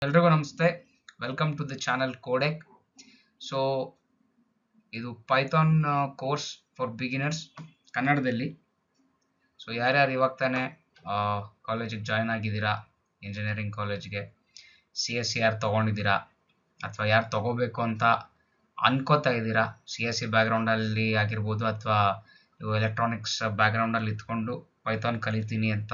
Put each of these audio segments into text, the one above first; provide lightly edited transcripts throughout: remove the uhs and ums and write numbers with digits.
ಎಲ್ರಿಗೂ ನಮಸ್ತೆ. Welcome to the channel Codec. So ಇದು ಪೈಥಾನ್ ಕೋರ್ಸ್ ಫಾರ್ ಬಿಗಿನರ್ಸ್ ಕನ್ನಡದಲ್ಲಿ. ಸೊ ಯಾರ್ಯಾರು ಇವಾಗ ತಾನೇ ಕಾಲೇಜಿಗೆ ಜಾಯ್ನ್ ಆಗಿದ್ದೀರಾ, ಇಂಜಿನಿಯರಿಂಗ್ ಕಾಲೇಜ್ಗೆ CSE ಯಾರು ತೊಗೊಂಡಿದ್ದೀರಾ ಅಥವಾ ಯಾರು ತೊಗೋಬೇಕು ಅಂತ ಅನ್ಕೋತಾ ಇದ್ದೀರಾ, CSE ಬ್ಯಾಕ್ಗ್ರೌಂಡಲ್ಲಿ ಆಗಿರ್ಬೋದು ಅಥವಾ ನೀವು ಎಲೆಕ್ಟ್ರಾನಿಕ್ಸ್ ಬ್ಯಾಕ್ಗ್ರೌಂಡಲ್ಲಿ ಇದ್ಕೊಂಡು ಪೈಥಾನ್ ಕಲಿತೀನಿ ಅಂತ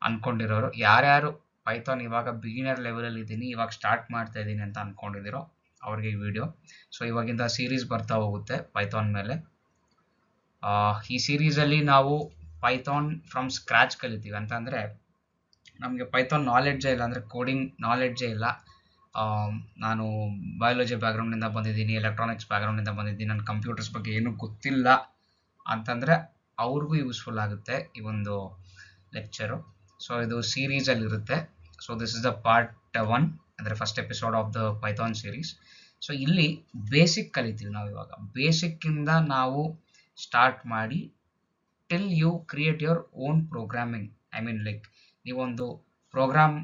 ಅನ್ಕೊಂಡಿರೋರು, ಯಾರ್ಯಾರು ಪೈಥಾನ್ ಇವಾಗ ಬಿಗಿನರ್ ಲೆವೆಲಲ್ಲಿ ಇದ್ದೀನಿ, ಇವಾಗ ಸ್ಟಾರ್ಟ್ ಮಾಡ್ತಾ ಇದ್ದೀನಿ ಅಂತ ಅನ್ಕೊಂಡಿದ್ದೀರೋ ಅವ್ರಿಗೆ ಈ ವಿಡಿಯೋ. ಸೊ ಇವಾಗಿಂದ ಸೀರೀಸ್ ಬರ್ತಾ ಹೋಗುತ್ತೆ ಪೈಥಾನ್ ಮೇಲೆ. ಈ ಸೀರೀಸಲ್ಲಿ ನಾವು ಪೈಥಾನ್ ಫ್ರಮ್ ಸ್ಕ್ರ್ಯಾಚ್ ಕಲಿತೀವಿ. ಅಂತಂದರೆ ನಮಗೆ ಪೈಥಾನ್ ನಾಲೆಡ್ಜೇ ಇಲ್ಲ, ಅಂದರೆ ಕೋಡಿಂಗ್ ನಾಲೆಡ್ಜೇ ಇಲ್ಲ. ನಾನು ಬಯಾಲಜಿ ಬ್ಯಾಕ್ಗ್ರೌಂಡಿಂದ ಬಂದಿದ್ದೀನಿ, ಎಲೆಕ್ಟ್ರಾನಿಕ್ಸ್ ಬ್ಯಾಕ್ಗ್ರೌಂಡಿಂದ ಬಂದಿದ್ದೀನಿ, ನನ್ನ ಕಂಪ್ಯೂಟರ್ಸ್ ಬಗ್ಗೆ ಏನೂ ಗೊತ್ತಿಲ್ಲ ಅಂತಂದರೆ ಅವ್ರಿಗೂ ಯೂಸ್ಫುಲ್ ಆಗುತ್ತೆ ಈ ಒಂದು ಲೆಕ್ಚರು. ಸೊ ಇದು ಸೀರೀಸಲ್ಲಿ ಇರುತ್ತೆ. So this is the part 1, ಅಂದರೆ first episode of the Python series. So ಇಲ್ಲಿ ಬೇಸಿಕ್ ಕಲಿತೀವಿ ನಾವು. ಇವಾಗ ಬೇಸಿಕ್ಕಿಂದ ನಾವು ಸ್ಟಾರ್ಟ್ ಮಾಡಿ till you create your own programming. I mean like ನೀವೊಂದು ಪ್ರೋಗ್ರಾಮ್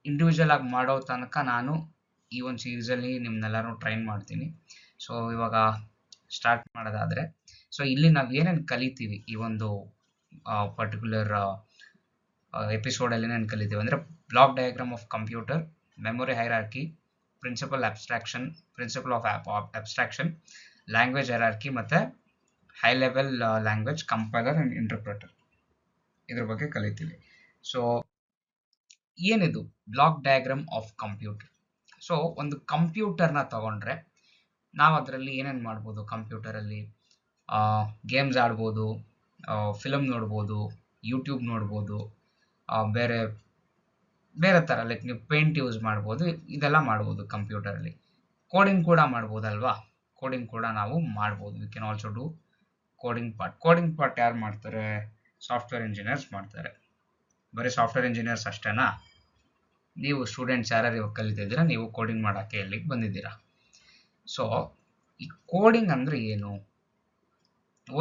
ಇಂಡಿವಿಜುವಲ್ ಆಗಿ ಮಾಡೋ ತನಕ ನಾನು ಈ ಒಂದು ಸೀರೀಸಲ್ಲಿ ನಿಮ್ಮನ್ನೆಲ್ಲರೂ ಟ್ರೈನ್ ಮಾಡ್ತೀನಿ. ಸೊ ಇವಾಗ ಸ್ಟಾರ್ಟ್ ಮಾಡೋದಾದರೆ, ಸೊ ಇಲ್ಲಿ ನಾವು ಏನೇನು ಕಲಿತೀವಿ ಈ ಒಂದು ಪರ್ಟಿಕ್ಯುಲರ್ ಎಪಿಸೋಡಲ್ಲಿ ಏನೇನು ಕಲಿತೀವಿ ಅಂದರೆ block diagram of computer, memory hierarchy, principle of abstraction, language hierarchy ಮತ್ತು high level language compiler and interpreter, ಇದ್ರ ಬಗ್ಗೆ ಕಲಿತೀವಿ. ಸೊ ಏನಿದು block diagram of computer? So ಒಂದು ಕಂಪ್ಯೂಟರ್ನ ತಗೊಂಡ್ರೆ ನಾವು ಅದರಲ್ಲಿ ಏನೇನು ಮಾಡ್ಬೋದು? ಕಂಪ್ಯೂಟರಲ್ಲಿ ಗೇಮ್ಸ್ ಆಡ್ಬೋದು, ಫಿಲಮ್ ನೋಡ್ಬೋದು, ಯೂಟ್ಯೂಬ್ ನೋಡ್ಬೋದು, ಬೇರೆ ಬೇರೆ ಥರ ಲೈಕ್ ನೀವು ಪೇಂಟ್ ಯೂಸ್ ಮಾಡ್ಬೋದು, ಇದೆಲ್ಲ ಮಾಡ್ಬೋದು ಕಂಪ್ಯೂಟರಲ್ಲಿ. ಕೋಡಿಂಗ್ ಕೂಡ ಮಾಡ್ಬೋದಲ್ವಾ? ಕೋಡಿಂಗ್ ಕೂಡ ನಾವು ಮಾಡ್ಬೋದು. We can also do coding part ಯಾರು ಮಾಡ್ತಾರೆ? ಸಾಫ್ಟ್ವೇರ್ ಇಂಜಿನಿಯರ್ಸ್ ಮಾಡ್ತಾರೆ. ಬರೀ ಸಾಫ್ಟ್ವೇರ್ ಇಂಜಿನಿಯರ್ಸ್ ಅಷ್ಟೇನಾ? ನೀವು ಸ್ಟೂಡೆಂಟ್ಸ್ ಯಾರ್ಯಾರು ಇವಾಗ ಕಲಿತಿದ್ದೀರಾ, ನೀವು ಕೋಡಿಂಗ್ ಮಾಡೋಕ್ಕೆ ಇಲ್ಲಿಗೆ ಬಂದಿದ್ದೀರಾ. ಸೊ ಈ ಕೋಡಿಂಗ್ ಅಂದರೆ ಏನು?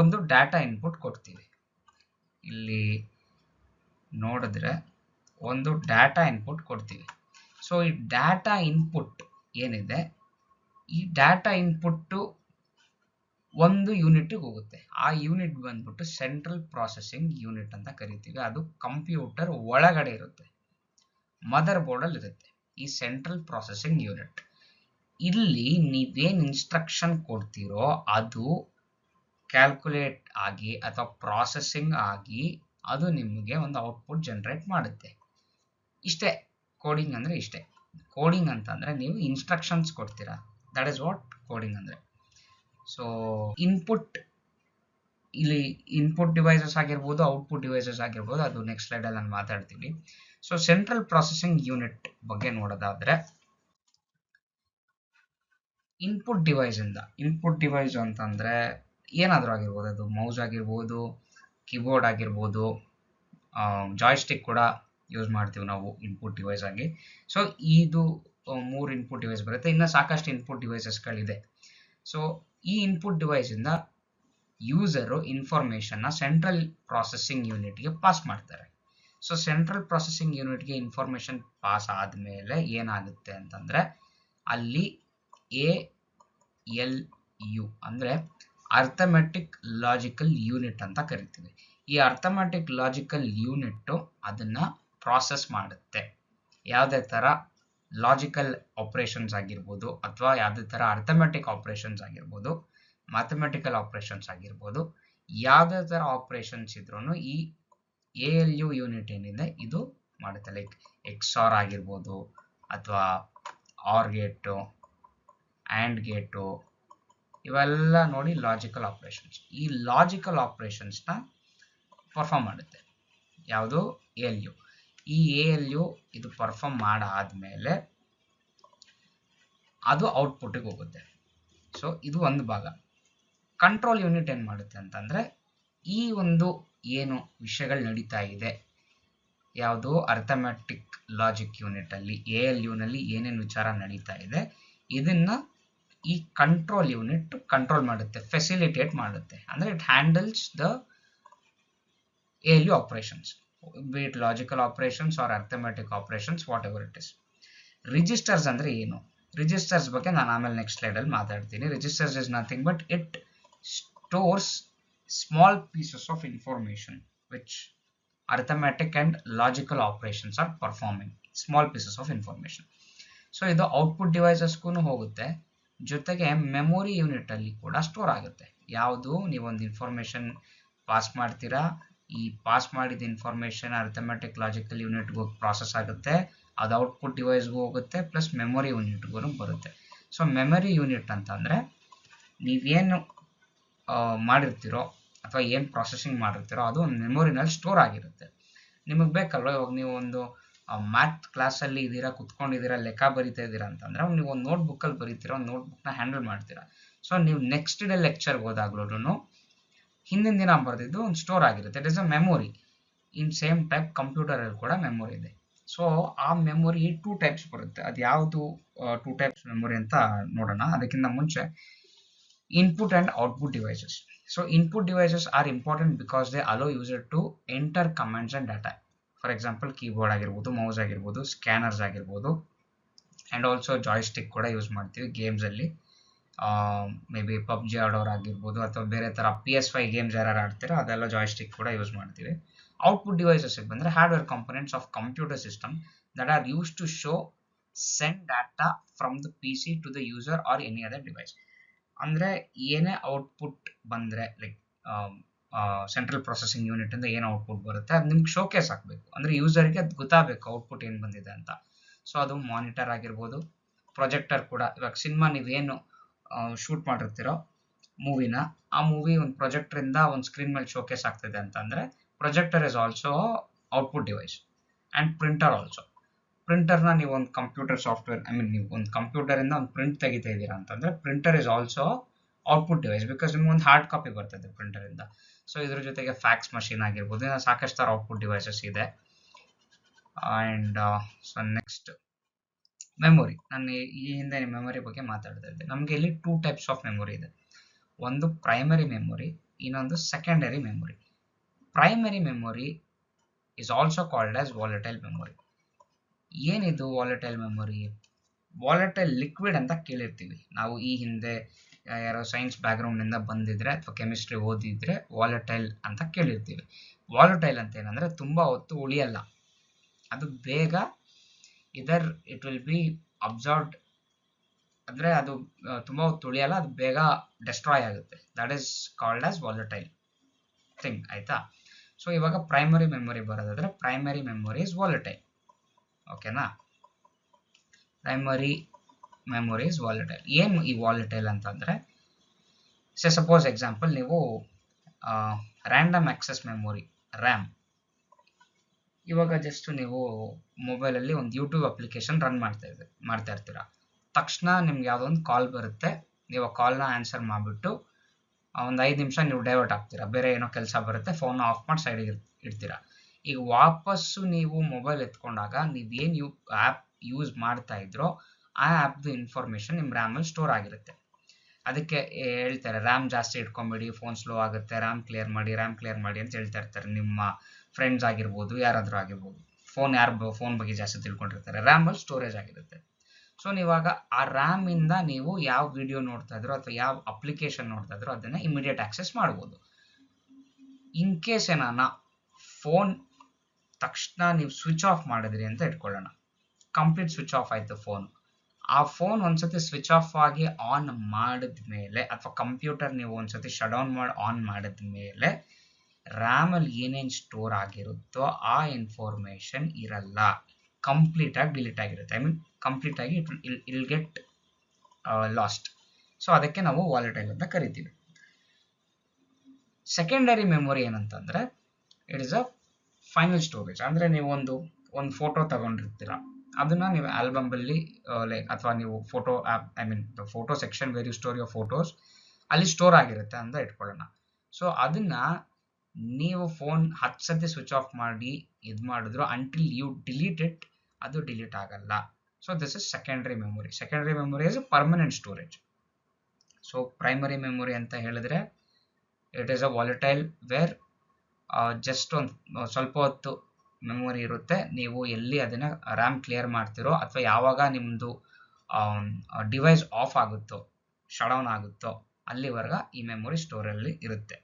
ಒಂದು ಡಾಟಾ ಇನ್ಪುಟ್ ಕೊಡ್ತೀವಿ. ಇಲ್ಲಿ ನೋಡಿದ್ರೆ ಒಂದು ಡಾಟಾ ಇನ್ಪುಟ್ ಕೊಡ್ತೀವಿ. ಸೊ ಈ ಡಾಟಾ ಇನ್ಪುಟ್ ಏನಿದೆ, ಈ ಡಾಟಾ ಇನ್ಪುಟ್ಟು ಒಂದು ಯೂನಿಟ್ಗೆ ಹೋಗುತ್ತೆ. ಆ ಯೂನಿಟ್ ಬಂದ್ಬಿಟ್ಟು ಸೆಂಟ್ರಲ್ ಪ್ರಾಸೆಸಿಂಗ್ ಯೂನಿಟ್ ಅಂತ ಕರಿತೀವಿ. ಅದು ಕಂಪ್ಯೂಟರ್ ಒಳಗಡೆ ಇರುತ್ತೆ, ಮದರ್ ಬೋರ್ಡಲ್ಲಿ ಇರುತ್ತೆ ಈ ಸೆಂಟ್ರಲ್ ಪ್ರಾಸೆಸಿಂಗ್ ಯೂನಿಟ್. ಇಲ್ಲಿ ನೀವೇನು ಇನ್ಸ್ಟ್ರಕ್ಷನ್ ಕೊಡ್ತೀರೋ ಅದು ಕ್ಯಾಲ್ಕುಲೇಟ್ ಆಗಿ ಅಥವಾ ಪ್ರಾಸೆಸಿಂಗ್ ಆಗಿ ಅದು ನಿಮಗೆ ಒಂದು ಔಟ್ಪುಟ್ ಜನರೇಟ್ ಮಾಡುತ್ತೆ. ಇಷ್ಟೇ ಕೋಡಿಂಗ್ ಅಂದರೆ. ಇಷ್ಟೇ ಕೋಡಿಂಗ್ ಅಂತಂದರೆ ನೀವು ಇನ್ಸ್ಟ್ರಕ್ಷನ್ಸ್ ಕೊಡ್ತೀರಾ, ದಟ್ ಇಸ್ ವಾಟ್ ಕೋಡಿಂಗ್ ಅಂದರೆ. ಸೊ ಇಲ್ಲಿ ಇನ್ಪುಟ್ ಡಿವೈಸಸ್ ಆಗಿರ್ಬೋದು, ಔಟ್ಪುಟ್ ಡಿವೈಸಸ್ ಆಗಿರ್ಬೋದು, ಅದು ನೆಕ್ಸ್ಟ್ ಸ್ಲೈಡಲ್ಲಿ ನಾನು ಮಾತಾಡ್ತೀನಿ. ಸೊ ಸೆಂಟ್ರಲ್ ಪ್ರಾಸೆಸಿಂಗ್ ಯೂನಿಟ್ ಬಗ್ಗೆ ನೋಡೋದಾದರೆ, ಇನ್ಪುಟ್ ಡಿವೈಸ್ ಅಂತಂದರೆ ಏನಾದರೂ ಆಗಿರ್ಬೋದು. ಅದು ಮೌಸ್ ಆಗಿರ್ಬೋದು, ಕೀಬೋರ್ಡ್ ಆಗಿರ್ಬೋದು, ಜಾಯ್ಸ್ಟಿಕ್ ಕೂಡ ಯೂಸ್ ಮಾಡ್ತೀವಿ ನಾವು ಇನ್ಪುಟ್ ಡಿವೈಸ್ ಆಗಿ. ಸೊ ಇದು 3 ಇನ್ಪುಟ್ ಡಿವೈಸ್ ಬರುತ್ತೆ. ಇನ್ನು ಸಾಕಷ್ಟು ಇನ್ಪುಟ್ ಡಿವೈಸಸ್ಗಳಿದೆ. ಸೊ ಈ ಇನ್ಪುಟ್ ಡಿವೈಸಿಂದ ಯೂಸರು ಇನ್ಫಾರ್ಮೇಷನ್ನ ಸೆಂಟ್ರಲ್ ಪ್ರಾಸೆಸಿಂಗ್ ಯೂನಿಟ್ಗೆ ಪಾಸ್ ಮಾಡ್ತಾರೆ. ಸೊ ಸೆಂಟ್ರಲ್ ಪ್ರಾಸೆಸಿಂಗ್ ಯೂನಿಟ್ಗೆ ಇನ್ಫಾರ್ಮೇಷನ್ ಪಾಸ್ ಆದಮೇಲೆ ಏನಾಗುತ್ತೆ ಅಂತಂದರೆ ಅಲ್ಲಿ ALU ಅಂದರೆ ಅರ್ಥಮೆಟಿಕ್ ಲಾಜಿಕಲ್ ಯೂನಿಟ್ ಅಂತ ಕರಿತೀವಿ. ಈ ಅರ್ಥಮೆಟಿಕ್ ಲಾಜಿಕಲ್ ಯೂನಿಟ್ಟು ಅದನ್ನು ಪ್ರಾಸೆಸ್ ಮಾಡುತ್ತೆ. ಯಾವುದೇ ಥರ ಲಾಜಿಕಲ್ ಆಪ್ರೇಷನ್ಸ್ ಆಗಿರ್ಬೋದು ಅಥವಾ ಯಾವುದೇ ಥರ ಅರ್ಥಮೆಟಿಕ್ ಆಪ್ರೇಷನ್ಸ್ ಆಗಿರ್ಬೋದು, ಮ್ಯಾಥಮೆಟಿಕಲ್ ಆಪ್ರೇಷನ್ಸ್ ಆಗಿರ್ಬೋದು, ಯಾವುದೇ ಥರ ಆಪ್ರೇಷನ್ಸ್ ಇದ್ರೂ ಈ ALU ಯೂನಿಟ್ ಏನಿದೆ ಇದು ಮಾಡುತ್ತೆ. ಲೈಕ್ XOR ಆಗಿರ್ಬೋದು ಅಥವಾ ಆರ್ ಗೇಟು, ಆ್ಯಂಡ್ ಗೇಟು, ಇವೆಲ್ಲ ನೋಡಿ ಲಾಜಿಕಲ್ ಆಪ್ರೇಷನ್ಸ್. ಈ ಲಾಜಿಕಲ್ ಆಪ್ರೇಷನ್ಸ್ನ ಪರ್ಫಾರ್ಮ್ ಮಾಡುತ್ತೆ ಯಾವುದು? ALU. ಈ ALU ಇದು ಪರ್ಫಾರ್ಮ್ ಮಾಡಾದ್ಮೇಲೆ ಅದು ಔಟ್ಪುಟ್ಟಿಗೆ ಹೋಗುತ್ತೆ. ಸೊ ಇದು ಒಂದು ಭಾಗ. ಕಂಟ್ರೋಲ್ ಯೂನಿಟ್ ಏನು ಮಾಡುತ್ತೆ ಅಂತಂದರೆ ಈ ಒಂದು ಏನು ವಿಷಯಗಳು ನಡೀತಾ ಇದೆ, ಯಾವುದು ಅರ್ಥಮೆಟಿಕ್ ಲಾಜಿಕ್ ಯೂನಿಟಲ್ಲಿ ALUನಲ್ಲಿ ಏನೇನು ವಿಚಾರ ನಡೀತಾ ಇದೆ, ಇದನ್ನು ಈ ಕಂಟ್ರೋಲ್ ಯೂನಿಟ್ ಕಂಟ್ರೋಲ್ ಮಾಡುತ್ತೆ, ಫೆಸಿಲಿಟೇಟ್ ಮಾಡುತ್ತೆ. ಅಂದರೆ it handles the ALU operations, be it logical operations or arithmetic operations, whatever it is. Registers ಅಂದರೆ ಏನು? ರಿಜಿಸ್ಟರ್ಸ್ ಬಗ್ಗೆ ನಾನು ಆಮೇಲೆ ನೆಕ್ಸ್ಟ್ ಸ್ಲೈಡಲ್ಲಿ ಮಾತಾಡ್ತೀನಿ. Registers is nothing but it stores small pieces of information which arithmetic and logical operations are performing. Small pieces of information. So ಇದು output ಡಿವೈಸಸ್ಗೂ ಹೋಗುತ್ತೆ, ಜೊತೆಗೆ memory unit ಅಲ್ಲಿ ಕೂಡ ಸ್ಟೋರ್ ಆಗುತ್ತೆ. ಯಾವುದು ನೀವೊಂದು ಇನ್ಫಾರ್ಮೇಷನ್ ಪಾಸ್ ಮಾಡ್ತೀರಾ, ಈ ಪಾಸ್ ಮಾಡಿದ ಇನ್ಫಾರ್ಮೇಷನ್ ಅರ್ಥಮೆಟಿಕ್ ಲಾಜಿಕಲ್ ಯೂನಿಟ್ಗೆ ಹೋಗಿ ಪ್ರಾಸೆಸ್ ಆಗುತ್ತೆ, ಅದು ಔಟ್ಪುಟ್ ಡಿವೈಸ್ಗೂ ಹೋಗುತ್ತೆ, ಪ್ಲಸ್ ಮೆಮೊರಿ ಯೂನಿಟ್ಗೂ ಬರುತ್ತೆ. ಸೊ ಮೆಮೊರಿ ಯೂನಿಟ್ ಅಂತಂದರೆ ನೀವೇನು ಮಾಡಿರ್ತೀರೋ ಅಥವಾ ಏನು ಪ್ರಾಸೆಸಿಂಗ್ ಮಾಡಿರ್ತೀರೋ ಅದು ಒಂದು ಮೆಮೊರಿನಲ್ಲಿ ಸ್ಟೋರ್ ಆಗಿರುತ್ತೆ. ನಿಮಗೆ ಬೇಕಲ್ವ, ಇವಾಗ ನೀವು ಒಂದು ಮ್ಯಾಥ್ ಕ್ಲಾಸಲ್ಲಿ ಇದ್ದೀರಾ, ಕುತ್ಕೊಂಡಿದ್ದೀರಾ, ಲೆಕ್ಕ ಬರಿತಾ ಇದ್ದೀರಾ ಅಂತಂದರೆ ನೀವು ಒಂದು ನೋಟ್ಬುಕ್ಕಲ್ಲಿ ಬರೀತೀರಾ, ಒಂದು ನೋಟ್ಬುಕ್ನ ಹ್ಯಾಂಡಲ್ ಮಾಡ್ತೀರಾ. ಸೊ ನೀವು ನೆಕ್ಸ್ಟ್ ಡೇ ಲೆಕ್ಚರ್ಗೆ ಹೋದಾಗ್ಲೂ ಹಿಂದಿನ ದಿನ ಬರೆದಿದ್ದು ಒಂದು ಸ್ಟೋರ್ ಆಗಿರುತ್ತೆ. It is a memory. In same type ಕಂಪ್ಯೂಟರಲ್ಲಿ ಕೂಡ ಮೆಮೊರಿ ಇದೆ. ಸೊ ಆ ಮೆಮೊರಿ 2 ಟೈಪ್ಸ್ ಬರುತ್ತೆ. ಅದು ಯಾವುದು 2 ಟೈಪ್ಸ್ ಮೆಮೊರಿ ಅಂತ ನೋಡೋಣ. ಅದಕ್ಕಿಂತ ಮುಂಚೆ input and output devices. So input devices are important because they allow user to enter commands and data. For example, keyboard ಆಗಿರ್ಬೋದು, ಮೌಸ್ ಆಗಿರ್ಬೋದು, ಸ್ಕ್ಯಾನರ್ಸ್ ಆಗಿರ್ಬೋದು, ಆ್ಯಂಡ್ ಆಲ್ಸೋ ಜಾಯ್ಸ್ಟಿಕ್ ಕೂಡ ಯೂಸ್ ಮಾಡ್ತೀವಿ ಗೇಮ್ಸಲ್ಲಿ. ಮೇ ಬಿ ಪಬ್ಜಿ ಆಡೋರು ಆಗಿರ್ಬೋದು ಅಥವಾ ಬೇರೆ ಥರ PS5 ಗೇಮ್ಸ್ ಯಾರು ಆಡ್ತೀರೋ ಅದೆಲ್ಲ ಜಾಯ್ಸ್ಟಿಕ್ ಕೂಡ ಯೂಸ್ ಮಾಡ್ತೀವಿ. ಔಟ್ಪುಟ್ ಡಿವೈಸಸ್ಗೆ ಬಂದರೆ hardware components of computer system that are use to show send data from the PC to the user or any other device. ಅಂದರೆ ಏನೇ ಔಟ್ಪುಟ್ ಬಂದರೆ, ಲೈಕ್ ಸೆಂಟ್ರಲ್ ಪ್ರೊಸೆಸಿಂಗ್ ಯೂನಿಟಿಂದ ಏನು ಔಟ್ಪುಟ್ ಬರುತ್ತೆ ಅದು ನಿಮ್ಗೆ ಶೋಕೇಸ್ ಆಗಬೇಕು. ಅಂದರೆ ಯೂಸರ್ಗೆ ಅದು ಗೊತ್ತಾಗಬೇಕು ಔಟ್ಪುಟ್ ಏನು ಬಂದಿದೆ ಅಂತ. ಸೊ ಅದು ಮಾನಿಟರ್ ಆಗಿರ್ಬೋದು, ಪ್ರೊಜೆಕ್ಟರ್ ಕೂಡ. ಇವಾಗ ಸಿನಿಮಾ ನೀವೇನು ಶೂಟ್ ಮಾಡಿರ್ತೀರೋ ಮೂವಿನ, ಆ ಮೂವಿ ಒಂದು ಪ್ರೊಜೆಕ್ಟ್ರಿಂದ ಒಂದು ಸ್ಕ್ರೀನ್ ಮೇಲೆ ಶೋಕೇಸ್ ಆಗ್ತಿದೆ ಅಂತಂದರೆ projector is also output device. And printer also. ಪ್ರಿಂಟರ್ನ ನೀವು ಒಂದು ಕಂಪ್ಯೂಟರ್ ಸಾಫ್ಟ್ವೇರ್, ನೀವು ಒಂದು ಕಂಪ್ಯೂಟರಿಂದ ಒಂದು ಪ್ರಿಂಟ್ ತೆಗಿತಾ ಇದ್ದೀರಾ ಅಂತಂದರೆ printer is also output device, because ನಿಮ್ಗೆ ಒಂದು ಹಾರ್ಡ್ ಕಾಪಿ ಬರ್ತದೆ ಪ್ರಿಂಟರಿಂದ. ಸೊ ಇದ್ರ ಜೊತೆಗೆ ಫ್ಯಾಕ್ಸ್ ಮಷೀನ್ ಆಗಿರ್ಬೋದು, ಸಾಕಷ್ಟು ಥರ ಔಟ್ಪುಟ್ ಡಿವೈಸಸ್ ಇದೆ. And so next memory. ನಾನು ಈ ಹಿಂದೆ ಮೆಮೊರಿ ಬಗ್ಗೆ ಮಾತಾಡ್ತಾ ಇದ್ದೆ. ನಮಗೆ ಇಲ್ಲಿ 2 ಟೈಪ್ಸ್ ಆಫ್ ಮೆಮೊರಿ ಇದೆ. ಒಂದು ಪ್ರೈಮರಿ ಮೆಮೊರಿ, ಇನ್ನೊಂದು secondary memory. Primary memory is also called as volatile memory. ಏನಿದು ವಾಲಟೈಲ್ ಮೆಮೊರಿ? ವಾಲಟೈಲ್ ಲಿಕ್ವಿಡ್ ಅಂತ ಕೇಳಿರ್ತೀವಿ ನಾವು. ಈ ಹಿಂದೆ ಯಾರೋ ಸೈನ್ಸ್ ಬ್ಯಾಕ್ಗ್ರೌಂಡಿಂದ ಬಂದಿದ್ರೆ ಅಥವಾ ಕೆಮಿಸ್ಟ್ರಿ ಓದಿದ್ರೆ ವಾಲಟೈಲ್ ಅಂತ ಕೇಳಿರ್ತೀವಿ. ವಾಲಟೈಲ್ ಅಂತ ಏನಂದರೆ ತುಂಬ ಹೊತ್ತು ಉಳಿಯಲ್ಲ, ಅದು ಬೇಗ ಇಟ್ ವಿಲ್ ಬಿ ಅಬ್ಸಾರ್ಬ್ಡ್, ಅಂದರೆ ಅದು ತುಂಬ ಹೊತ್ತು ಉಳಿಯಲ್ಲ, ಅದು ಬೇಗ ಡೆಸ್ಟ್ರಾಯ್ ಆಗುತ್ತೆ. That is called as volatile thing, ಆಯಿತಾ? ಸೊ ಇವಾಗ ಪ್ರೈಮರಿ ಮೆಮೊರಿ ಬರೋದಾದರೆ ಪ್ರೈಮರಿ ಮೆಮೊರಿ ಇಸ್ ವಾಲಟೈಲ್. ಓಕೆನಾ? Primary memory is volatile. ಏನು ಈ ವಾಲಟೈಲ್ ಅಂತಂದರೆ, ಸಪೋಸ್ ಎಕ್ಸಾಂಪಲ್ ನೀವು ರ್ಯಾಂಡಮ್ ಆಕ್ಸೆಸ್ ಮೆಮೊರಿ ರ್ಯಾಮ್, ಇವಾಗ ಜಸ್ಟ್ ನೀವು ಮೊಬೈಲಲ್ಲಿ ಒಂದು ಯೂಟ್ಯೂಬ್ ಅಪ್ಲಿಕೇಶನ್ ರನ್ ಮಾಡ್ತಾ ಇರ್ತೀರ. ತಕ್ಷಣ ನಿಮ್ಗೆ ಯಾವುದೋ ಒಂದು ಕಾಲ್ ಬರುತ್ತೆ, ನೀವು ಆ ಕಾಲ್ನ ಆನ್ಸರ್ ಮಾಡಿಬಿಟ್ಟು ಒಂದು 5 ನಿಮಿಷ ನೀವು ಡೈವರ್ಟ್ ಆಗ್ತೀರಾ, ಬೇರೆ ಏನೋ ಕೆಲಸ ಬರುತ್ತೆ, ಫೋನ್ನ ಆಫ್ ಮಾಡಿ ಸೈಡಿಗೆ ಇಡ್ತೀರಾ. ಈಗ ವಾಪಸ್ಸು ನೀವು ಮೊಬೈಲ್ ಎತ್ಕೊಂಡಾಗ ನೀವೇನು ಆ್ಯಪ್ ಯೂಸ್ ಮಾಡ್ತಾ ಇದ್ರೋ ಆ ಆ್ಯಪ್ದು ಇನ್ಫಾರ್ಮೇಷನ್ ನಿಮ್ಮ ರ್ಯಾಮಲ್ಲಿ ಸ್ಟೋರ್ ಆಗಿರುತ್ತೆ. ಅದಕ್ಕೆ ಹೇಳ್ತಾರೆ ರ್ಯಾಮ್ ಜಾಸ್ತಿ ಇಟ್ಕೊಂಬೇಡಿ, ಫೋನ್ ಸ್ಲೋ ಆಗುತ್ತೆ, ರ್ಯಾಮ್ ಕ್ಲಿಯರ್ ಮಾಡಿ ಅಂತ ಹೇಳ್ತಾ ಇರ್ತಾರೆ ನಿಮ್ಮ ಫ್ರೆಂಡ್ಸ್ ಆಗಿರ್ಬೋದು, ಯಾರಾದರೂ ಆಗಿರ್ಬೋದು. ಫೋನ್ ಬಗ್ಗೆ ಜಾಸ್ತಿ ತಿಳ್ಕೊಂಡಿರ್ತಾರೆ, ರ್ಯಾಮಲ್ಲಿ ಸ್ಟೋರೇಜ್ ಆಗಿರುತ್ತೆ. ಸೊ ನೀವಾಗ ಆ ರ್ಯಾಮಿಂದ ನೀವು ಯಾವ ವಿಡಿಯೋ ನೋಡ್ತಾ ಇದ್ರೋ ಅಥವಾ ಯಾವ ಅಪ್ಲಿಕೇಶನ್ ನೋಡ್ತಾ ಇದ್ರೋ ಅದನ್ನು ಇಮಿಡಿಯೇಟ್ ಆಕ್ಸೆಸ್ ಮಾಡ್ಬೋದು. ಇನ್ ಕೇಸ್ ಏನಾನ ಫೋನ್ ತಕ್ಷಣ ನೀವು ಸ್ವಿಚ್ ಆಫ್ ಮಾಡಿದ್ರಿ ಅಂತ ಇಟ್ಕೊಳ್ಳೋಣ, ಕಂಪ್ಲೀಟ್ ಸ್ವಿಚ್ ಆಫ್ ಆಯಿತು ಫೋನ್. ಆ ಫೋನ್ ಒಂದ್ಸತಿ ಸ್ವಿಚ್ ಆಫ್ ಆಗಿ ಆನ್ ಮಾಡಿದ್ಮೇಲೆ ಅಥವಾ ಕಂಪ್ಯೂಟರ್ ನೀವು ಒಂದ್ಸತಿ ಶಟ್ ಡೌನ್ ಮಾಡಿ ಆನ್ ಮಾಡಿದ್ಮೇಲೆ ರ್ಯಾಮಲ್ಲಿ ಏನೇನು ಸ್ಟೋರ್ ಆಗಿರುತ್ತೋ ಆ ಇನ್ಫಾರ್ಮೇಷನ್ ಇರಲ್ಲ, ಕಂಪ್ಲೀಟಾಗಿ ಡಿಲೀಟ್ ಆಗಿರುತ್ತೆ. ಕಂಪ್ಲೀಟಾಗಿ it will get lost. So ಅದಕ್ಕೆ ನಾವು ವಾಲಟೈಲ್ ಅಂತ ಕರಿತೀವಿ. ಸೆಕೆಂಡರಿ ಮೆಮೊರಿ ಏನಂತಂದರೆ it is a final storage. ಅಂದರೆ ನೀವು ಒಂದು ಫೋಟೋ ತಗೊಂಡಿರ್ತೀರ, ಅದನ್ನು ನೀವು ಆಲ್ಬಮಲ್ಲಿ ಲೈಕ್ ಅಥವಾ ನೀವು photo app photo section where you store your photos ಅಲ್ಲಿ ಸ್ಟೋರ್ ಆಗಿರುತ್ತೆ ಅಂತ ಇಟ್ಕೊಳ್ಳೋಣ. ಸೊ ಅದನ್ನು ನೀವು ಫೋನ್ 10 ಸತಿ ಸ್ವಿಚ್ ಆಫ್ ಮಾಡಿ ಇದು ಮಾಡಿದ್ರು ಅಂಟಿಲ್ ಯು ಡಿಲೀಟ್ ಇಟ್, ಅದು ಡಿಲೀಟ್ ಆಗಲ್ಲ. So this is secondary memory. Secondary memory is a permanent storage. So primary memory ಅಂತ ಹೇಳಿದ್ರೆ it is a volatile where just ಒಂದು ಸ್ವಲ್ಪ ಹೊತ್ತು ಮೆಮೊರಿ ಇರುತ್ತೆ. ನೀವು ಎಲ್ಲಿ ಅದನ್ನ ರ್ಯಾಮ್ ಕ್ಲಿಯರ್ ಮಾಡ್ತಿರೋ ಅಥವಾ ಯಾವಾಗ ನಿಮ್ಮದು ಡಿವೈಸ್ ಆಫ್ ಆಗುತ್ತೋ, ಶಟ್ ಡೌನ್ ಆಗುತ್ತೋ ಅಲ್ಲಿವರೆಗ ಈ ಮೆಮೊರಿ ಸ್ಟೋರಲ್ಲಿ ಇರುತ್ತೆ.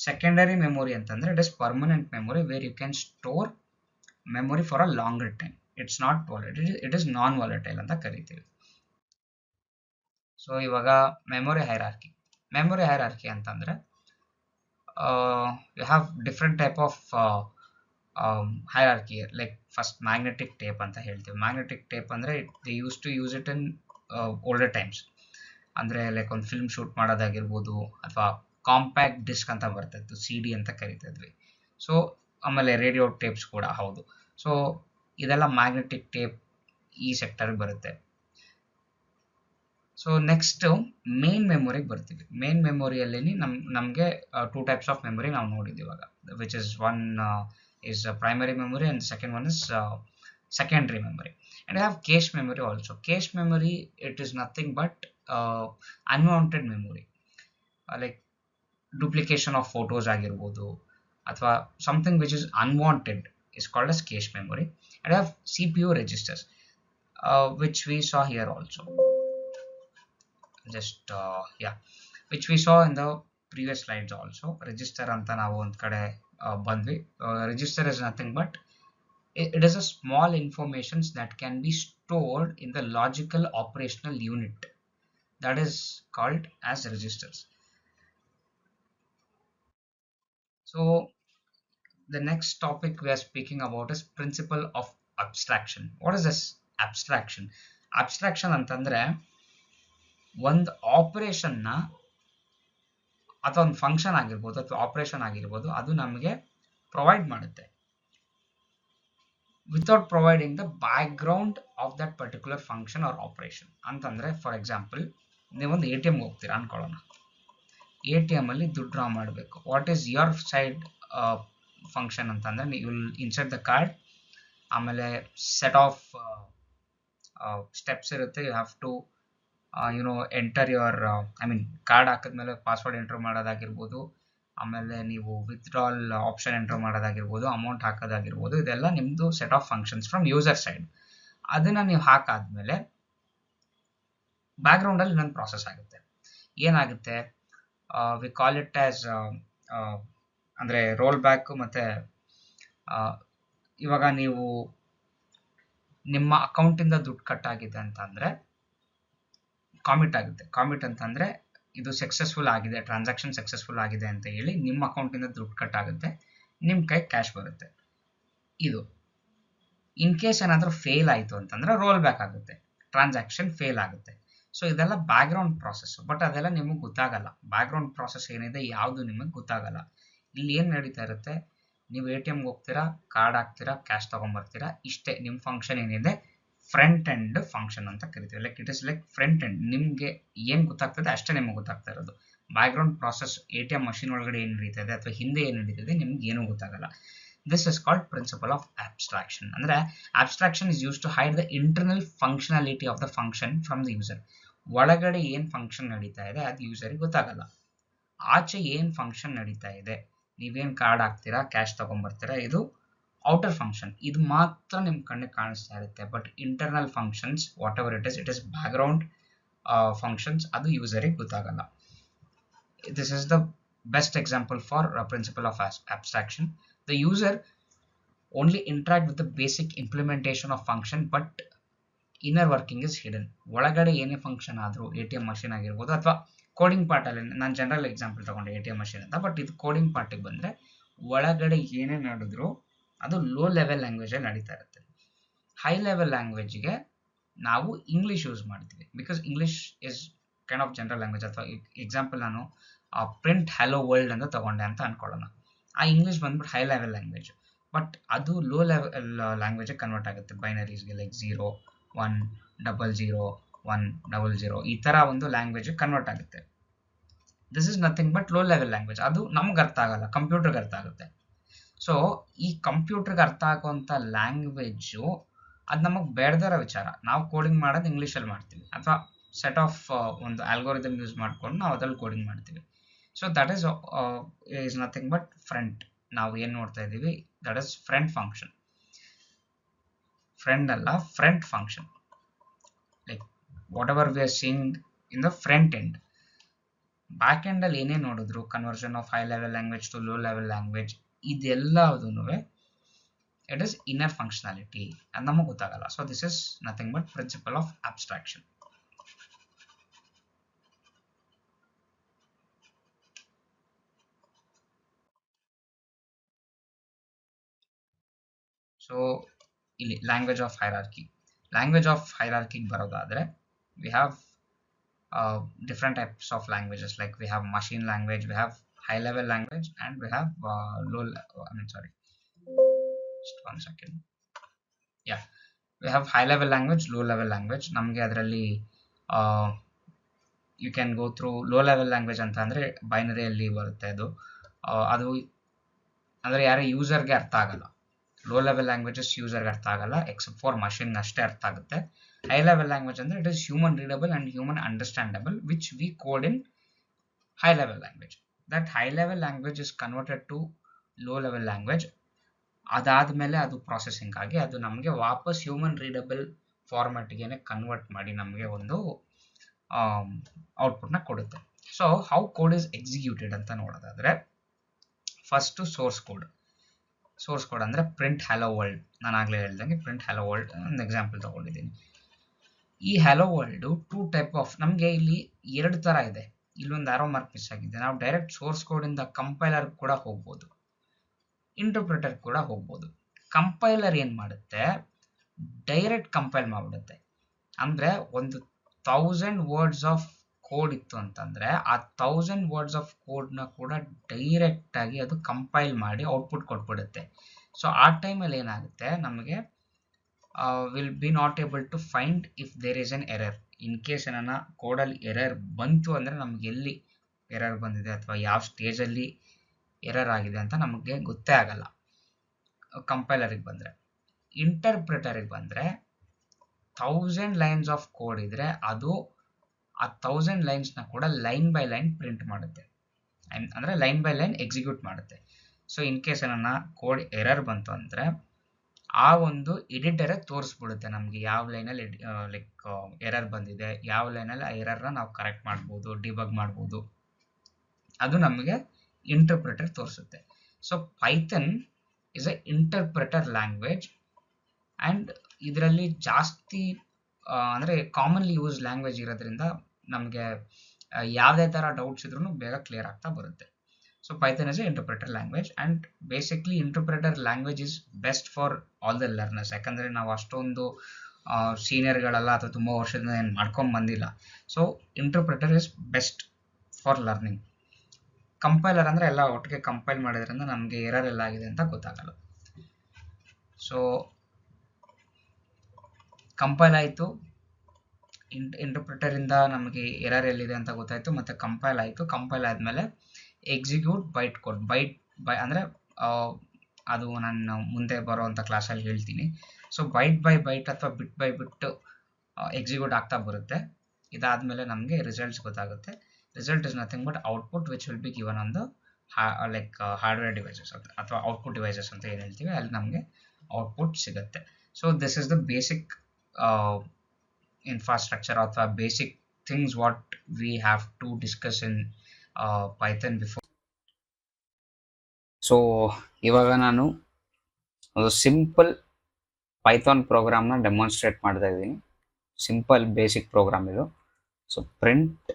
ಸೆಕೆಂಡರಿ ಮೆಮೊರಿ ಅಂತಂದ್ರೆ it is permanent memory where you can store memory for a longer time. It's not volatile, it is non volatile ಅಂತ ಕರಿತೀವಿ. ಸೊ ಇವಾಗ ಮೆಮೊರಿ ಹೈರಾರ್ಕಿ ಅಂತಂದ್ರೆ you have different type of hierarchy. Like first magnetic tape ಅಂತ ಹೇಳ್ತೀವಿ. Magnetic tape ಅಂದ್ರೆ they use to use it in older times. ಅಂದ್ರೆ like ಒಂದು film shoot ಮಾಡೋದಾಗಿರ್ಬೋದು, ಅಥವಾ ಕಾಂಪ್ಯಾಕ್ಟ್ ಡಿಸ್ಕ್ ಅಂತ ಬರ್ತಿತ್ತು, CD ಅಂತ ಕರಿತಿದ್ವಿ. ಸೊ ಆಮೇಲೆ ರೇಡಿಯೋ ಟೇಪ್ಸ್ ಕೂಡ ಹೌದು. ಸೊ ಇದೆಲ್ಲ ಮ್ಯಾಗ್ನೆಟಿಕ್ ಟೇಪ್ ಈ ಸೆಕ್ಟರ್ ಬರುತ್ತೆ. ಸೊ ನೆಕ್ಸ್ಟ್ ಮೇನ್ ಮೆಮೊರಿಗೆ ಬರ್ತೀವಿ. ಮೇನ್ ಮೆಮೊರಿಯಲ್ಲಿ ನಮಗೆ 2 ಟೈಪ್ಸ್ ಆಫ್ ಮೆಮೊರಿ ನಾವು ನೋಡಿದ್ವಿ ಇವಾಗ, which is one is primary memory and second one is secondary memory. And I have cache memory also. Cache memory, it is nothing but unwanted memory, like duplication of photos agirbodu athwa something which is unwanted is called as cache memory. And I have CPU registers, which we saw here also, just which we saw in the previous slides also. Register anta navu ond kade bandvi. Register is nothing but it is a small informations that can be stored in the logical operational unit, that is called as registers. So the next topic we are speaking about is principle of abstraction. What is this abstraction? Abstraction ಅಂತಂದ್ರೆ ಒಂದು operation ನ ಅಥವಾ ಒಂದು function ಆಗಿರ್ಬೋದು ಅಥವಾ operation ಆಗಿರ್ಬೋದು, ಅದು ನಮಗೆ ಪ್ರೊವೈಡ್ ಮಾಡುತ್ತೆ without providing the background of that particular function or operation. ಅಂತಂದ್ರೆ ಫಾರ್ ಎಕ್ಸಾಂಪಲ್, ನೀವೊಂದು ATM ಹೋಗ್ತೀರಾ ಅನ್ಕೊಳ್ಳೋಣ. ATM ಅಲ್ಲಿ ದುಡ್ಡು ಡ್ರಾ ಮಾಡಬೇಕು. What is your side function ಅಂತಂದ್ರೆ, you will insert the card, ಆಮೇಲೆ ಸೆಟ್ ಆಫ್ ಸ್ಟೆಪ್ಸ್ ಇರುತ್ತೆ. You have to enter your card ಹಾಕಿದ್ಮೇಲೆ ಪಾಸ್ವರ್ಡ್ ಎಂಟರ್ ಮಾಡೋದಾಗಿರ್ಬೋದು, ಆಮೇಲೆ ನೀವು ವಿತ್ಡ್ರಾಲ್ ಆಪ್ಷನ್ ಎಂಟರ್ ಮಾಡೋದಾಗಿರ್ಬೋದು, ಅಮೌಂಟ್ ಹಾಕೋದಾಗಿರ್ಬೋದು, ಇದೆಲ್ಲ ನಿಮ್ಮದು set of functions from user side. ಅದನ್ನ ನೀವು ಹಾಕಾದ್ಮೇಲೆ ಬ್ಯಾಕ್ ಗ್ರೌಂಡ್ ಅಲ್ಲಿ ಇನ್ನೊಂದು ಪ್ರಾಸೆಸ್ ಆಗುತ್ತೆ. ಏನಾಗುತ್ತೆ, ವಿ ಕಾಲ್ ಇಟ್ ಆಸ್ ಅಂದ್ರೆ ರೋಲ್ ಬ್ಯಾಕ್. ಮತ್ತೆ ಇವಾಗ ನೀವು ನಿಮ್ಮ ಅಕೌಂಟಿಂದ ದುಡ್ಡು ಕಟ್ ಆಗಿದೆ ಅಂತಂದ್ರೆ ಕಾಮಿಟ್ ಆಗುತ್ತೆ. ಕಾಮಿಟ್ ಅಂತಂದ್ರೆ ಇದು ಸಕ್ಸಸ್ಫುಲ್ ಆಗಿದೆ, ಟ್ರಾನ್ಸಾಕ್ಷನ್ ಸಕ್ಸಸ್ಫುಲ್ ಆಗಿದೆ ಅಂತ ಹೇಳಿ ನಿಮ್ಮ ಅಕೌಂಟಿಂದ ದುಡ್ಡು ಕಟ್ ಆಗುತ್ತೆ, ನಿಮ್ಮ ಕೈ ಕ್ಯಾಶ್ ಬರುತ್ತೆ. ಇದು ಇನ್ ಕೇಸ್ ಏನಾದರೂ ಫೇಲ್ ಆಯಿತು ಅಂತಂದ್ರೆ ರೋಲ್ ಬ್ಯಾಕ್ ಆಗುತ್ತೆ, ಟ್ರಾನ್ಸಾಕ್ಷನ್ ಫೇಲ್ ಆಗುತ್ತೆ. ಸೊ ಇದೆಲ್ಲ ಬ್ಯಾಕ್ ಗ್ರೌಂಡ್ ಪ್ರಾಸೆಸ್, ಬಟ್ ಅದೆಲ್ಲ ನಿಮಗೆ ಗೊತ್ತಾಗಲ್ಲ. ಬ್ಯಾಕ್ ಗ್ರೌಂಡ್ ಪ್ರಾಸೆಸ್ ಏನಿದೆ ಯಾವುದು ನಿಮಗೆ ಗೊತ್ತಾಗಲ್ಲ. ಇಲ್ಲಿ ಏನು ನಡೀತಾ ಇರುತ್ತೆ, ನೀವು ATMಗೆ ಹೋಗ್ತೀರಾ, ಕಾರ್ಡ್ ಹಾಕ್ತೀರಾ, ಕ್ಯಾಶ್ ತಗೊಂಡ್ಬರ್ತೀರಾ, ಇಷ್ಟೇ ನಿಮ್ಮ ಫಂಕ್ಷನ್ ಏನಿದೆ. ಫ್ರಂಟ್ ಎಂಡ್ ಫಂಕ್ಷನ್ ಅಂತ ಕರಿತೀವಿ. Like it is like front end. ನಿಮಗೆ ಏನು ಗೊತ್ತಾಗ್ತದೆ ಅಷ್ಟೇ ನಿಮಗೆ ಗೊತ್ತಾಗ್ತಾ ಇರೋದು. Back ground process ATM machine ಒಳಗಡೆ ಏನು ನಡೀತದೆ ಅಥವಾ ಹಿಂದೆ ಏನು ನಡೀತದೆ ನಿಮ್ಗೆ ಏನೂ ಗೊತ್ತಾಗಲ್ಲ. This is called principle of abstraction. ಅಂದ್ರೆ abstraction is use to hide the internal functionality of the function from the user. ಒಳಗಡೆ ಏನು ಫಂಕ್ಷನ್ ನಡೀತಾ ಇದೆ ಅದು ಯೂಸರ್ಗೆ ಗೊತ್ತಾಗಲ್ಲ. ಆಚೆ ಏನು ಫಂಕ್ಷನ್ ನಡೀತಾ ಇದೆ, ನೀವೇನು ಕಾರ್ಡ್ ಹಾಕ್ತೀರಾ, ಕ್ಯಾಶ್ ತಗೊಂಡ್ಬರ್ತೀರಾ, ಇದು ಔಟರ್ ಫಂಕ್ಷನ್. ಇದು ಮಾತ್ರ ನಿಮ್ ಕಣ್ಣಿಗೆ ಕಾಣಿಸ್ತಾ ಇರುತ್ತೆ. But internal functions whatever it is background functions, ಅದು ಯೂಸರಿಗೆ ಗೊತ್ತಾಗಲ್ಲ. This is the best example for principle of abstraction. The user only interact with the basic implementation of function, but inner working is hidden. ಒಳಗಡೆ ಏನೇ function ಆದರೂ ATM machine ಆಗಿರ್ಬೋದು ಅಥವಾ coding ಪಾರ್ಟಲ್ಲಿ, ನಾನು general example ತಗೊಂಡೆ ATM ಮಷಿನ್ ಅಂತ, but ಇದು coding ಪಾರ್ಟಿಗೆ ಬಂದರೆ ಒಳಗಡೆ ಏನೇ ನಡೆದ್ರು ಅದು ಲೋ ಲೆವೆಲ್ ಲ್ಯಾಂಗ್ವೇಜಲ್ಲಿ ನಡೀತಾ ಇರುತ್ತೆ. ಹೈ ಲೆವೆಲ್ ಲ್ಯಾಂಗ್ವೇಜ್ಗೆ ನಾವು ಇಂಗ್ಲೀಷ್ ಯೂಸ್ ಮಾಡ್ತೀವಿ, because English is kind of general language. ಅಥವಾ ಎಕ್ಸಾಂಪಲ್ ನಾನು ಪ್ರಿಂಟ್ ಹಲೋ ವರ್ಲ್ಡ್ ಅಂತ ತಗೊಂಡೆ ಅಂತ ಅನ್ಕೊಳ್ಳೋಣ. ಆ ಇಂಗ್ಲೀಷ್ ಬಂದ್ಬಿಟ್ಟು ಹೈ ಲೆವೆಲ್ ಲ್ಯಾಂಗ್ವೇಜ್, ಬಟ್ ಅದು ಲೋ ಲೆವೆಲ್ ಲ್ಯಾಂಗ್ವೇಜಿಗೆ ಕನ್ವರ್ಟ್ ಆಗುತ್ತೆ. ಬೈನರೀಸ್ಗೆ ಲೈಕ್ 0 1 00 1 00 ಈ ಥರ ಒಂದು ಲ್ಯಾಂಗ್ವೇಜಿಗೆ ಕನ್ವರ್ಟ್ ಆಗುತ್ತೆ. This is nothing but low level language. ಅದು ನಮ್ಗೆ ಅರ್ಥ ಆಗಲ್ಲ, ಕಂಪ್ಯೂಟರ್ಗೆ ಅರ್ಥ ಆಗುತ್ತೆ. ಸೊ ಈ ಕಂಪ್ಯೂಟರ್ಗೆ ಅರ್ಥ ಆಗುವಂಥ ಲ್ಯಾಂಗ್ವೇಜು ಅದು ನಮಗೆ ಬೇಡದಿರೋ ವಿಚಾರ. ನಾವು ಕೋಡಿಂಗ್ ಮಾಡೋದು ಇಂಗ್ಲೀಷಲ್ಲಿ ಮಾಡ್ತೀವಿ, ಅಥವಾ ಸೆಟ್ ಆಫ್ ಒಂದು ಆಲ್ಗೋರಿದಮ್ ಯೂಸ್ ಮಾಡ್ಕೊಂಡು ನಾವು ಅದ್ರಲ್ಲಿ ಕೋಡಿಂಗ್ ಮಾಡ್ತೀವಿ. So that is nothing but front ನಾವು ಏನು ನೋಡ್ತಾ ಇದ್ದೀವಿ, that is front function. Front ಅಲ್ಲ, front function. Like whatever we are seeing in the front end. Back end ಅಲ್ಲಿ ಏನೇ ನೋಡಿದ್ರು, conversion of high level language to low level language, ಇದೆಲ್ಲದೂ it is inner functionality and ನಮಗೆ ಗೊತ್ತಾಗಲ್ಲ. So this is nothing but principal of abstraction. So ಇಲ್ಲಿ language of hierarchy. Language of ಹೈರಾರ್ಕಿಗೆ ಬರೋದಾದ್ರೆ we have different types of languages, like we have machine language, we have high level language, and we have just one second. Yeah, we have high level language, low level language. ನಮಗೆ ಅದರಲ್ಲಿ you can go through low level language ಅಂತ ಅಂದರೆ ಬೈನರಿಯಲ್ಲಿ ಬರುತ್ತೆ. ಅದು ಅಂದರೆ ಯಾರೇ ಯೂಸರ್ಗೆ ಅರ್ಥ ಆಗಲ್ಲ. ಲೋ ಲೆವೆಲ್ ಲ್ಯಾಂಗ್ವೇಜಸ್ ಯೂಸರ್ಗೆ ಅರ್ಥ ಆಗಲ್ಲ, ಎಕ್ಸೆಪ್ಟ್ ಫಾರ್ ಮಷಿನ್ ಅಷ್ಟೇ ಅರ್ಥ ಆಗುತ್ತೆ. ಹೈ ಲೆವೆಲ್ ಲ್ಯಾಂಗ್ವೇಜ್ ಅಂದರೆ it is human readable and human understandable, which we code in high level language. That high level language is converted to low level language. ಅದಾದಮೇಲೆ ಅದು processing ಆಗಿ ಅದು ನಮಗೆ ವಾಪಸ್ ಹ್ಯೂಮನ್ ರೀಡಬಲ್ ಫಾರ್ಮ್ಯಾಟ್ಗೆ ಕನ್ವರ್ಟ್ ಮಾಡಿ ನಮಗೆ ಒಂದು ಔಟ್ಪುಟ್ನ ಕೊಡುತ್ತೆ. So how code is executed ಅಂತ ನೋಡೋದಾದರೆ, first source code. Source code ಅಂದರೆ ಪ್ರಿಂಟ್ ಹಲೋ ವರ್ಲ್ಡ್. ನಾನು ಆಗಲೇ ಹೇಳ್ದಂಗೆ ಪ್ರಿಂಟ್ ಹಲೋ ವರ್ಲ್ಡ್ ಒಂದು ಎಕ್ಸಾಂಪಲ್ ತೊಗೊಂಡಿದ್ದೀನಿ. ಈ hello world two type of, ನಮಗೆ ಇಲ್ಲಿ ಎರಡು ಥರ ಇದೆ. ಇಲ್ಲೊಂದು ಆರೋ ಮಾರ್ಕ್ ಮಿಸ್ ಆಗಿದೆ. ನಾವು ಡೈರೆಕ್ಟ್ ಸೋರ್ಸ್ ಕೋಡಿಂದ ಕಂಪೈಲರ್ ಕೂಡ ಹೋಗ್ಬೋದು, ಇಂಟರ್ಪ್ರಿಟರ್ ಕೂಡ ಹೋಗ್ಬೋದು. ಕಂಪೈಲರ್ ಏನು ಮಾಡುತ್ತೆ, ಡೈರೆಕ್ಟ್ ಕಂಪೈಲ್ ಮಾಡಿಬಿಡುತ್ತೆ. ಅಂದರೆ ಒಂದು 1000 ವರ್ಡ್ಸ್ ಆಫ್ ಕೋಡ್ ಇತ್ತು ಅಂತಂದರೆ ಆ 1000 ವರ್ಡ್ಸ್ ಆಫ್ ಕೋಡ್ನ ಕೂಡ ಡೈರೆಕ್ಟಾಗಿ ಅದು ಕಂಪೈಲ್ ಮಾಡಿ ಔಟ್ಪುಟ್ ಕೊಟ್ಬಿಡುತ್ತೆ. ಸೊ ಆ ಟೈಮಲ್ಲಿ ಏನಾಗುತ್ತೆ, ನಮಗೆ will be not able to find if there is an error. In case ಏನಾನ ಕೋಡಲ್ಲಿ ಎರರ್ ಬಂತು ಅಂದರೆ ನಮ್ಗೆ ಎಲ್ಲಿ ಎರರ್ ಬಂದಿದೆ ಅಥವಾ ಯಾವ ಸ್ಟೇಜಲ್ಲಿ ಎರರ್ ಆಗಿದೆ ಅಂತ ನಮಗೆ ಗೊತ್ತೇ ಆಗಲ್ಲ ಕಂಪೈಲರಿಗೆ ಬಂದರೆ. ಇಂಟರ್ಪ್ರಿಟರಿಗೆ ಬಂದರೆ 1000 ಲೈನ್ಸ್ ಆಫ್ ಕೋಡ್ ಇದ್ರೆ ಅದು ಆ 1000 ಲೈನ್ಸ್ನ ಕೂಡ ಲೈನ್ ಬೈ ಲೈನ್ ಪ್ರಿಂಟ್ ಮಾಡುತ್ತೆ, ಅಂದರೆ ಲೈನ್ ಬೈ ಲೈನ್ ಎಕ್ಸಿಕ್ಯೂಟ್ ಮಾಡುತ್ತೆ. ಸೊ ಇನ್ ಕೇಸ್ ನನ್ನ ಕೋಡ್ ಎರರ್ ಬಂತು ಅಂದರೆ ಆ ಒಂದು ಎಡಿಟರೇ ತೋರಿಸ್ಬಿಡುತ್ತೆ ನಮಗೆ ಯಾವ ಲೈನಲ್ಲಿ ಲೈಕ್ ಎರರ್ ಬಂದಿದೆ, ಯಾವ ಲೈನಲ್ಲಿ ಆ ಎರರ್ನ ನಾವು ಕರೆಕ್ಟ್ ಮಾಡ್ಬೋದು, ಡಿಬಗ್ ಮಾಡ್ಬೋದು. ಅದು ನಮಗೆ ಇಂಟರ್ಪ್ರಿಟರ್ ತೋರಿಸುತ್ತೆ. So Python is A interpreter language and ಇದರಲ್ಲಿ ಜಾಸ್ತಿ ಅಂದರೆ ಕಾಮನ್ಲಿ ಯೂಸ್ ಲ್ಯಾಂಗ್ವೇಜ್ ಇರೋದ್ರಿಂದ ನಮಗೆ ಯಾವುದೇ ಥರ ಡೌಟ್ಸ್ ಇದ್ರೂ ಬೇಗ ಕ್ಲಿಯರ್ ಆಗ್ತಾ ಬರುತ್ತೆ. So Python is A interpreter language and basically interpreter language is best for all the learners. ಯಾಕಂದರೆ ನಾವು ಅಷ್ಟೊಂದು ಸೀನಿಯರ್ಗಳೆಲ್ಲ ಅಥವಾ ತುಂಬ ವರ್ಷದಿಂದ ಏನು ಮಾಡ್ಕೊಂಡು ಬಂದಿಲ್ಲ. So interpreter is best for learning. Compiler ಅಂದರೆ ಎಲ್ಲ ಒಟ್ಟಿಗೆ ಕಂಪೈಲ್ ಮಾಡೋದ್ರಿಂದ ನಮಗೆ ಎರರ್ ಎಲ್ಲ ಆಗಿದೆ ಅಂತ ಗೊತ್ತಾಗಲ್ಲ. ಸೊ ಕಂಪೈಲ್ ಆಯಿತು, ಇಂಟರ್ಪ್ರಿಟರಿಂದ ನಮಗೆ ಎರರ್ ಎಲ್ಲಿದೆ ಅಂತ ಗೊತ್ತಾಯಿತು, ಮತ್ತು ಕಂಪೈಲ್ ಆಯಿತು. ಕಂಪೈಲ್ ಆದಮೇಲೆ ಎಕ್ಸಿಕ್ಯೂಟ್ ಬೈಟ್ ಕೋಡ್. ಅಂದರೆ ಅದು ನಾನು ಮುಂದೆ ಬರೋವಂಥ ಕ್ಲಾಸಲ್ಲಿ ಹೇಳ್ತೀನಿ. ಸೊ ಬೈಟ್ ಬೈ ಬೈಟ್ ಅಥವಾ ಬಿಟ್ ಬೈ ಬಿಟ್ ಎಕ್ಸಿಕ್ಯೂಟ್ ಆಗ್ತಾ ಬರುತ್ತೆ. ಇದಾದಮೇಲೆ ನಮಗೆ ರಿಸಲ್ಟ್ಸ್ ಗೊತ್ತಾಗುತ್ತೆ. Result is nothing but output which will be given on the like hardware devices ಅಥವಾ ಔಟ್ಪುಟ್ ಡಿವೈಸಸ್ ಅಂತ ಏನು ಹೇಳ್ತೀವಿ, ಅಲ್ಲಿ ನಮಗೆ ಔಟ್ಪುಟ್ ಸಿಗುತ್ತೆ. So this is the basic infrastructure ಅಥವಾ basic things what we have to discuss in Python before. So ಇವಾಗ ನಾನು ಒಂದು ಸಿಂಪಲ್ ಪೈಥಾನ್ ಪ್ರೋಗ್ರಾಮ್ನ ಡೆಮಾನ್ಸ್ಟ್ರೇಟ್ ಮಾಡ್ತಾ ಇದ್ದೀನಿ. ಸಿಂಪಲ್ ಬೇಸಿಕ್ ಪ್ರೋಗ್ರಾಮ್ ಇದು. ಸೊ ಪ್ರಿಂಟ್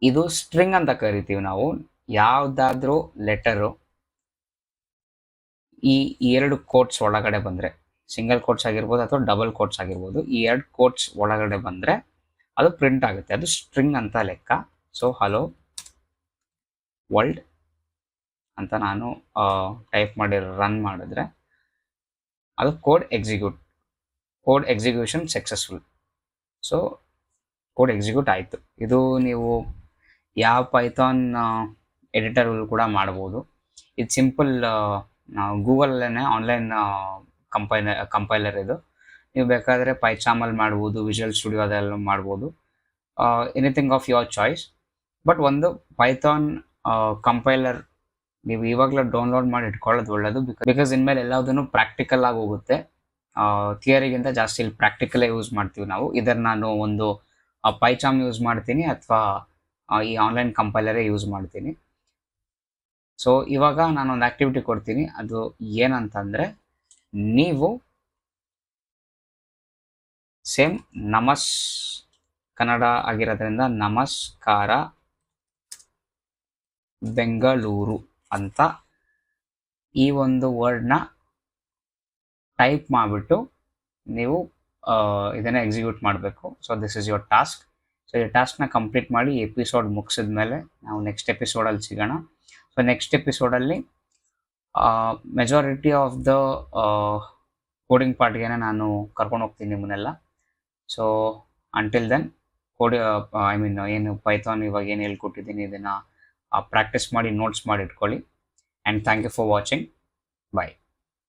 ಇದು ಸ್ಟ್ರಿಂಗ್ ಅಂತ ಕರಿತೀವಿ ನಾವು. ಯಾವುದಾದ್ರೂ ಲೆಟರು ಈ ಎರಡು ಕೋಟ್ಸ್ ಒಳಗಡೆ ಬಂದರೆ, ಸಿಂಗಲ್ ಕೋಟ್ಸ್ ಆಗಿರ್ಬೋದು ಅಥವಾ ಡಬಲ್ ಕೋಟ್ಸ್ ಆಗಿರ್ಬೋದು, ಈ ಎರಡು ಕೋಟ್ಸ್ ಒಳಗಡೆ ಬಂದರೆ ಅದು ಪ್ರಿಂಟ್ ಆಗುತ್ತೆ. ಅದು ಸ್ಟ್ರಿಂಗ್ ಅಂತ ಲೆಕ್ಕ. ಸೊ ಹಲೋ ವರ್ಲ್ಡ್ ಅಂತ ನಾನು ಟೈಪ್ ಮಾಡಿ ರನ್ ಮಾಡಿದ್ರೆ ಅದು code execution successful. So code execute ಆಯಿತು. ಇದು ನೀವು ಯಾವ ಪೈಥಾನ್ ಎಡಿಟರ್ಗಳು ಕೂಡ ಮಾಡ್ಬೋದು. ಇದು ಸಿಂಪಲ್ ಗೂಗಲಲ್ಲೇ ಆನ್ಲೈನ್ ಕಂಪೈಲರ್ ಇದು. ನೀವು ಬೇಕಾದರೆ ಪೈಚಾಮಲ್ಲಿ ಮಾಡ್ಬೋದು, ವಿಜುವಲ್ ಸ್ಟುಡಿಯೋ ಅದೆಲ್ಲ ಮಾಡ್ಬೋದು. Anything of your choice. But ಒಂದು ಪೈಥಾನ್ ಕಂಪೈಲರ್ ನೀವು ಇವಾಗಲೇ ಡೌನ್ಲೋಡ್ ಮಾಡಿ ಇಟ್ಕೊಳ್ಳೋದು ಒಳ್ಳೆಯದು. ಬಿಕಾಸ್ ಇನ್ಮೇಲೆ ಎಲ್ಲದನ್ನು ಪ್ರಾಕ್ಟಿಕಲ್ ಆಗಿ ಹೋಗುತ್ತೆ. ಥಿಯರಿಗಿಂತ ಜಾಸ್ತಿ ಇಲ್ಲಿ ಪ್ರಾಕ್ಟಿಕಲೇ ಯೂಸ್ ಮಾಡ್ತೀವಿ ನಾವು. ಇದರ ನಾನು ಒಂದು ಪೈಚಾಮ್ ಯೂಸ್ ಮಾಡ್ತೀನಿ ಅಥವಾ ಈ ಆನ್ಲೈನ್ ಕಂಪೈಲರೇ ಯೂಸ್ ಮಾಡ್ತೀನಿ. ಸೊ ಇವಾಗ ನಾನೊಂದು ಆಕ್ಟಿವಿಟಿ ಕೊಡ್ತೀನಿ. ಅದು ಏನಂತಂದರೆ, ನೀವು ಸೇಮ್ ಕನ್ನಡ ಆಗಿರೋದ್ರಿಂದ ನಮಸ್ಕಾರ ಬೆಂಗಳೂರು ಅಂತ ಈ ಒಂದು ವರ್ಡ್ನ ಟೈಪ್ ಮಾಡಿಬಿಟ್ಟು ನೀವು ಇದನ್ನು ಎಕ್ಸಿಕ್ಯೂಟ್ ಮಾಡಬೇಕು. So this is your task. So ಈ ಟಾಸ್ಕ್ನ ಕಂಪ್ಲೀಟ್ ಮಾಡಿ ಎಪಿಸೋಡ್ ಮುಗಿಸಿದ ಮೇಲೆ ನಾವು ನೆಕ್ಸ್ಟ್ ಎಪಿಸೋಡಲ್ಲಿ ಸಿಗೋಣ. ಸೊ ನೆಕ್ಸ್ಟ್ ಎಪಿಸೋಡಲ್ಲಿ ಮೆಜಾರಿಟಿ ಆಫ್ ದ ಕೋಡಿಂಗ್ ಪಾರ್ಟ್ಗೆ ನಾನು ಕರ್ಕೊಂಡು ಹೋಗ್ತೀನಿ ನಿಮ್ಮನ್ನೆಲ್ಲ. ಸೊ ಅಂಟಿಲ್ ದೆನ್ ಏನು ಪೈಥಾನ್ ಇವಾಗ ಏನು ಹೇಳ್ಕೊಟ್ಟಿದ್ದೀನಿ ಇದನ್ನು ಪ್ರಾಕ್ಟೀಸ್ ಮಾಡಿ ನೋಟ್ಸ್ ಮಾಡಿ ಇಟ್ಕೊಳ್ಳಿ. And thank you for watching. Bye.